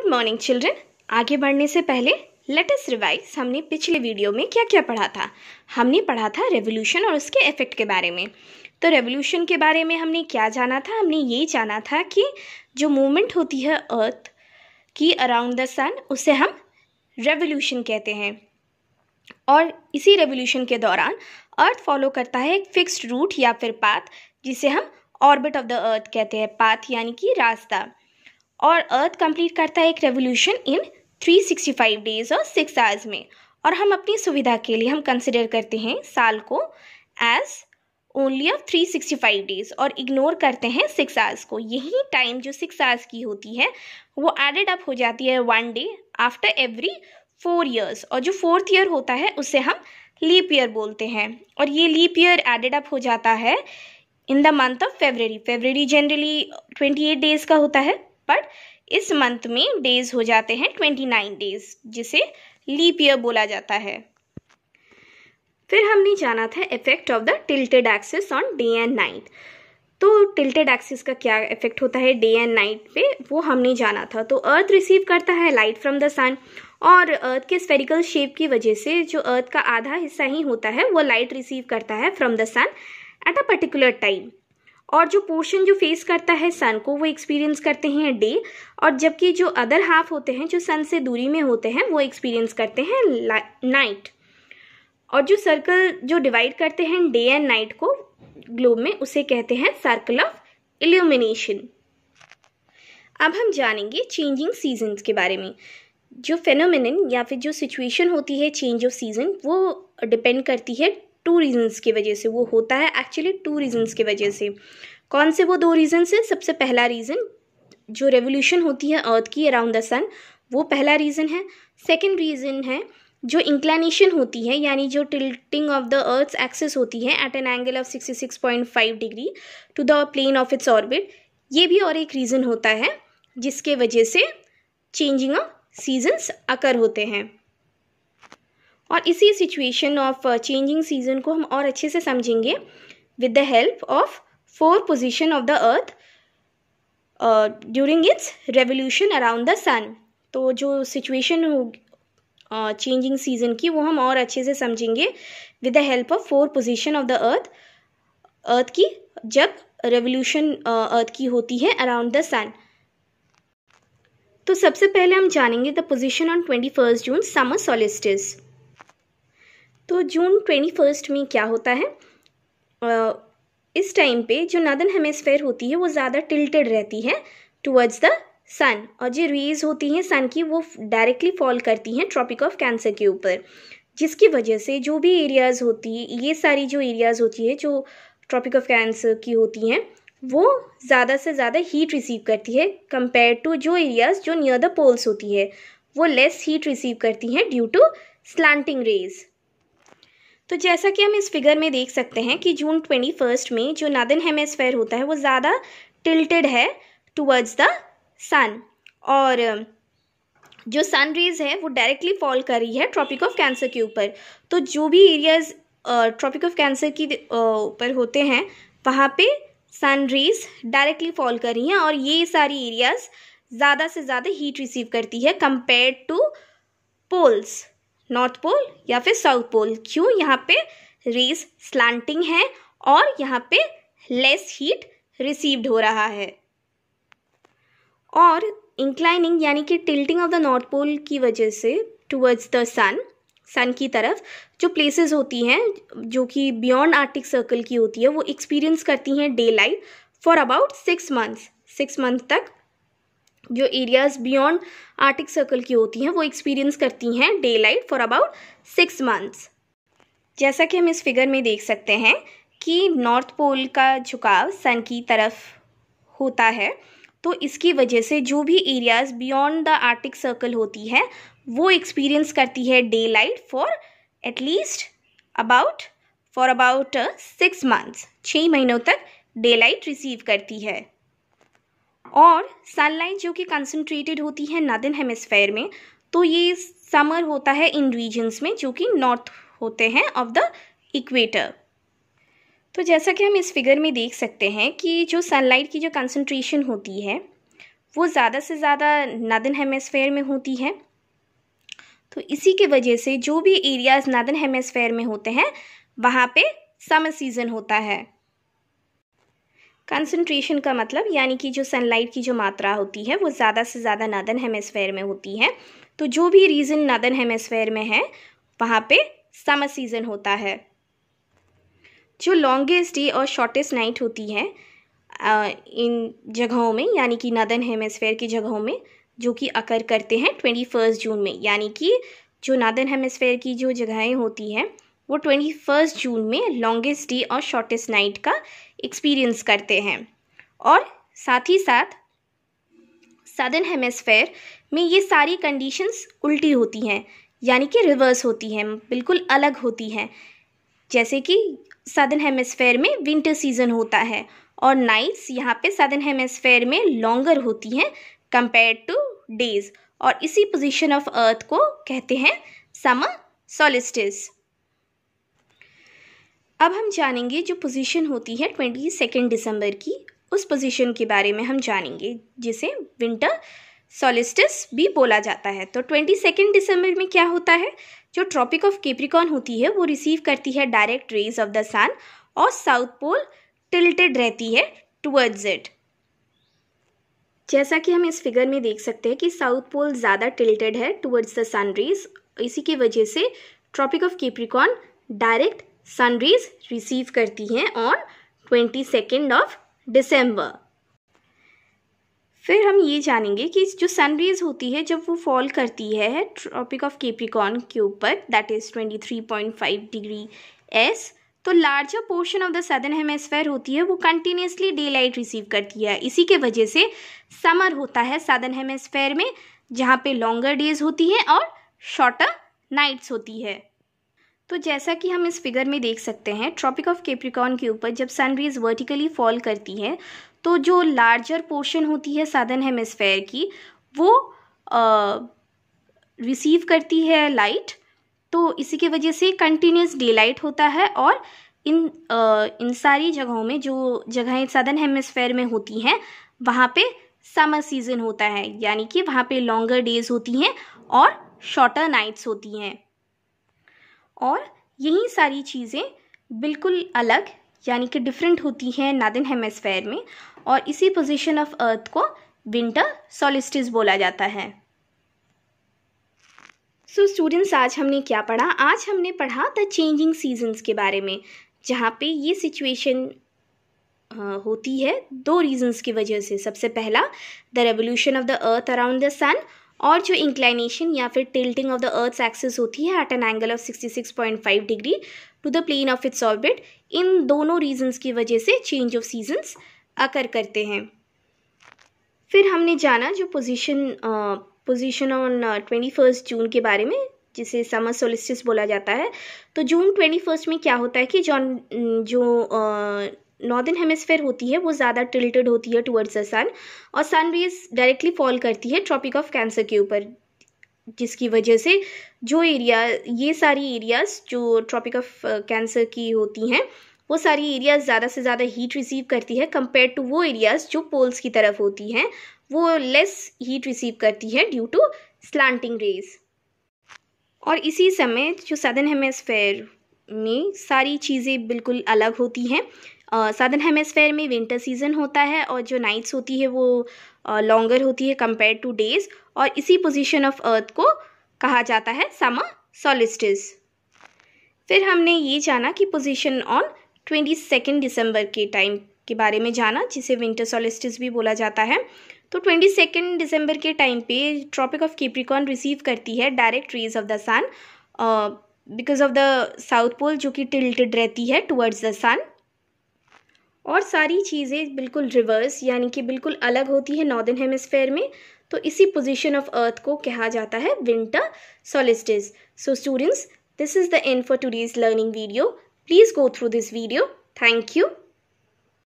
Good morning children. आगे बढ़ने से पहले लेट अस रिवाइज। हमने पिछले वीडियो में क्या क्या पढ़ा था। हमने पढ़ा था रेवोल्यूशन और उसके इफेक्ट के बारे में। तो रेवोल्यूशन के बारे में हमने क्या जाना था? हमने ये जाना था कि जो मूवमेंट होती है अर्थ की अराउंड द सन, उसे हम रेवोल्यूशन कहते हैं। और इसी रेवोल्यूशन के दौरान अर्थ फॉलो करता है एक फिक्स्ड रूट या फिर पाथ, जिसे हम ऑर्बिट ऑफ द अर्थ कहते हैं। पाथ यानी कि रास्ता। और अर्थ कंप्लीट करता है एक रेवोल्यूशन इन 365 डेज और 6 आवर्स में। और हम अपनी सुविधा के लिए हम कंसिडर करते हैं साल को एज ओनली ऑफ 365 डेज और इग्नोर करते हैं 6 आवर्स को। यही टाइम जो 6 आवर्स की होती है वो एडेड अप हो जाती है 1 डे आफ्टर एवरी 4 ईयर्स। और जो 4th ईयर होता है उसे हम लीप ईयर बोलते हैं। और ये लीप ईयर एडेड अप हो जाता है in the month of February. February generally 28 days का होता है, बट इस मंथ में डेज हो जाते हैं 29 डेज, जिसे लीप ईयर बोला जाता है। फिर हमने जाना था effect of the tilted axis on day and night. तो टिल्टेड एक्सिस का क्या इफेक्ट होता है डे एंड नाइट पे, वो हमने जाना था। तो अर्थ रिसीव करता है लाइट फ्रॉम द सन, और अर्थ के स्फेरिकल शेप की वजह से जो अर्थ का आधा हिस्सा ही होता है वो लाइट रिसीव करता है from the sun at a particular time. और जो पोर्शन जो फेस करता है सन को, वो एक्सपीरियंस करते हैं डे, और जबकि जो अदर हाफ होते हैं जो सन से दूरी में होते हैं वो एक्सपीरियंस करते हैं नाइट। और जो सर्कल जो डिवाइड करते हैं डे एंड नाइट को ग्लोब में, उसे कहते हैं सर्कल ऑफ इल्यूमिनेशन। अब हम जानेंगे चेंजिंग सीजन्स के बारे में। जो फेनोमेनन या फिर जो सिचुएशन होती है चेंज ऑफ सीजन, वो डिपेंड करती है 2 रीजन्स की वजह से। वो होता है एक्चुअली 2 रीजन्स की वजह से। कौन से वो 2 रीजन्स हैं? सबसे पहला रीज़न जो रेवोल्यूशन होती है अर्थ की अराउंड द सन, वो पहला रीज़न है। सेकेंड रीज़न है जो इंक्लिनेशन होती है, यानी जो tilting of the earth's axis होती है at an angle of 66.5 degree to the plane of its orbit. ये भी और एक रीज़न होता है जिसके वजह से चेंजिंग ऑफ सीजन्स अकर होते हैं। और इसी सिचुएशन ऑफ चेंजिंग सीजन को हम और अच्छे से समझेंगे with the help of 4 position of the earth during its revolution around the sun. तो जो सिचुएशन हो चेंजिंग सीजन की, वो हम और अच्छे से समझेंगे with the help of 4 position of the अर्थ की जब रेवोल्यूशन अर्थ की होती है अराउंड द सन। तो सबसे पहले हम जानेंगे the position on 21 June summer solstice. तो जून 21 में क्या होता है? इस टाइम पे जो नॉर्दर्न हेमिस्फेयर होती है वो ज़्यादा टिल्टेड रहती है टुवर्ड्स द सन, और जो रेज होती हैं सन की वो डायरेक्टली फॉल करती हैं ट्रॉपिक ऑफ कैंसर के ऊपर, जिसकी वजह से जो भी एरियाज़ होती है, ये सारी जो एरियाज़ होती है जो ट्रॉपिक ऑफ कैंसर की होती हैं, वो ज़्यादा से ज़्यादा हीट रिसीव करती है कंपेयर टू जो एरियाज़ जो नियर द पोल्स होती है, वो लेस हीट रिसीव करती हैं ड्यू टू स्लैंटिंग रेज। तो जैसा कि हम इस फिगर में देख सकते हैं कि जून 21 में जो नॉर्दर्न हेमिस्फेयर होता है वो ज़्यादा टिल्टेड है टुवर्ड्स द सन, और जो सन रेज है वो डायरेक्टली फॉल कर रही है ट्रॉपिक ऑफ कैंसर के ऊपर। तो जो भी एरियाज ट्रॉपिक ऑफ कैंसर की ऊपर होते हैं वहाँ पे सन रेज डायरेक्टली फॉल कर रही हैं, और ये सारी एरियाज ज़्यादा से ज़्यादा हीट रिसीव करती है compare to poles, north pole या फिर साउथ पोल। क्यों? यहाँ पे रेज स्लैंटिंग है और यहाँ पे लेस हीट रिसीव्ड हो रहा है। और इंक्लाइनिंग यानी कि tilting of the north pole की वजह से टुवर्ड्स द सन की तरफ जो प्लेसेस होती हैं जो कि बियॉन्ड आर्कटिक सर्कल की होती है, वो एक्सपीरियंस करती हैं day light for about 6 months. 6 month तक जो एरियाज बियॉन्ड आर्कटिक सर्कल की होती हैं वो एक्सपीरियंस करती हैं day light for about 6 months. जैसा कि हम इस फिगर में देख सकते हैं कि नॉर्थ पोल का झुकाव सन की तरफ होता है, तो इसकी वजह से जो भी areas beyond the Arctic circle होती है वो एक्सपीरियंस करती है day light for at least about 6 months. 6 महीनों तक डे लाइट रिसीव करती है। और सनलाइट जो कि कंसंट्रेटेड होती है नॉर्दर्न हेमिस्फेयर में, तो ये समर होता है इन रीजन्स में जो कि नॉर्थ होते हैं ऑफ द इक्वेटर। तो जैसा कि हम इस फिगर में देख सकते हैं कि जो सनलाइट की जो कंसंट्रेशन होती है वो ज़्यादा से ज़्यादा नॉर्दर्न हेमिस्फेयर में होती है। तो इसी के वजह से जो भी एरियाज़ नॉर्दर्न हेमिस्फेयर में होते हैं वहाँ पे समर सीज़न होता है। कंसंट्रेशन का मतलब यानी कि जो सनलाइट की जो मात्रा होती है वो ज़्यादा से ज़्यादा नॉर्दर्न हेमिस्फेयर में होती है। तो जो भी रीजन नॉर्दर्न हेमिस्फेयर में है वहाँ पे समर सीज़न होता है। जो लॉन्गेस्ट डे और शॉर्टेस्ट नाइट होती है इन जगहों में, यानी कि नॉर्दर्न हेमिस्फेयर की जगहों में, जो कि अकर करते हैं 21 जून में, यानी कि जो नॉर्दर्न हेमिस्फेयर की जो जगहें होती हैं वो 21 जून में लॉन्गेस्ट डे और शॉर्टेस्ट नाइट का एक्सपीरियंस करते हैं। और साथ ही साथ सदर्न हेमिस्फेयर में ये सारी कंडीशंस उल्टी होती हैं, यानी कि रिवर्स होती हैं, बिल्कुल अलग होती हैं। जैसे कि सदर्न हेमिस्फेयर में विंटर सीजन होता है और नाइट्स यहाँ पे सदर्न हेमिस्फेयर में लॉन्गर होती हैं कंपेयर्ड टू डेज, और इसी पोजीशन ऑफ अर्थ को कहते हैं समर सोलिस्टिस। अब हम जानेंगे जो पोजीशन होती है 22 दिसंबर की, उस पोजीशन के बारे में हम जानेंगे जिसे विंटर सोलिस्टिस भी बोला जाता है। तो 22 दिसंबर में क्या होता है, जो ट्रॉपिक ऑफ कैप्रिकॉर्न होती है वो रिसीव करती है direct rays of the sun और साउथ पोल टिल्टेड रहती है टुवर्ड्स इट। जैसा कि हम इस फिगर में देख सकते हैं कि साउथ पोल ज़्यादा टिल्टेड है टुवर्ड्स द सन रेज, इसी की वजह से tropic of Capricorn direct sun rays receive करती हैं ऑन 22 दिसंबर। फिर हम ये जानेंगे कि जो सन रेज होती है जब वो फॉल करती है ट्रॉपिक ऑफ कैप्रिकॉर्न के ऊपर, दैट इज़ 23.5 डिग्री एस, तो larger portion of the southern hemisphere होती है वो कंटिन्यूसली डे लाइट रिसीव करती है। इसी के वजह से समर होता है सदर्न हेमिस्फेयर में, जहाँ पे लॉन्गर डेज होती हैं और शॉर्टर नाइट्स होती है। तो जैसा कि हम इस फिगर में देख सकते हैं, ट्रॉपिक ऑफ कैप्रिकॉर्न के ऊपर जब सन रेज वर्टिकली फॉल करती है तो जो लार्जर पोर्शन होती है सदर्न हेमिस्फेयर की वो रिसीव करती है लाइट, तो इसी की वजह से कंटिन्यूस डे लाइट होता है। और इन सारी जगहों में जो जगहें सदर्न हेमिस्फेयर में होती हैं वहाँ पे समर सीजन होता है, यानी कि वहाँ पे लॉन्गर डेज होती हैं और शॉर्टर नाइट्स होती हैं। और यही सारी चीज़ें बिल्कुल अलग यानी कि डिफरेंट होती हैं नॉर्दर्न हेमिस्फेयर में, और इसी पोजीशन ऑफ अर्थ को विंटर सोलिस्टिस बोला जाता है। सो स्टूडेंट्स, आज हमने क्या पढ़ा? आज हमने पढ़ा द चेंजिंग सीजन्स के बारे में, जहाँ पे ये सिचुएशन होती है दो रीजंस की वजह से। सबसे पहला the revolution of the earth around the sun, और जो इंक्लाइनेशन या फिर tilting of the earth's axis होती है at an angle of 66.5 degree to the plane of its orbit, इन दोनों रीजंस की वजह से चेंज ऑफ सीजन्स अकर करते हैं। फिर हमने जाना जो पोजीशन ऑन 21 जून के बारे में, जिसे समर सोलिस्टिस बोला जाता है। तो जून 21 में क्या होता है कि जो नॉर्दर्न हेमिस्फेयर होती है वो ज़्यादा टिल्टेड होती है टुवर्ड्स द सन, और सन रेज डायरेक्टली फॉल करती है ट्रॉपिक ऑफ कैंसर के ऊपर, जिसकी वजह से जो ये सारी एरियाज़ जो ट्रॉपिक ऑफ कैंसर की होती हैं वो सारी एरियाज़ ज़्यादा से ज़्यादा हीट रिसीव करती है कंपेयर टू वो एरियाज़ जो पोल्स की तरफ होती हैं, वो लेस हीट रिसीव करती है ड्यू टू स्लांटिंग रेज। और इसी समय जो सदर्न हेमिस्फेयर में सारी चीज़ें बिल्कुल अलग होती हैं। सदर्न हेमिस्फेयर में विंटर सीजन होता है और जो नाइट्स होती है वो लॉन्गर होती है कंपेयर टू डेज, और इसी पोजीशन ऑफ अर्थ को कहा जाता है समर सोलिस्टिस। फिर हमने ये जाना कि पोजीशन ऑन 22 दिसंबर के टाइम के बारे में जाना, जिसे विंटर सोलिस्टिस भी बोला जाता है। तो 22 दिसंबर के टाइम पे ट्रॉपिक ऑफ कैप्रिकॉर्न रिसीव करती है direct rays of the sun because of the south pole जो कि टिल्टेड रहती है टुवर्ड्स द सन, और सारी चीज़ें बिल्कुल रिवर्स यानी कि बिल्कुल अलग होती है नॉर्दर्न हेमिस्फेयर में। तो इसी पोजीशन ऑफ अर्थ को कहा जाता है winter solstice. So students, this is the end for today's learning video. Please go through this video. Thank you.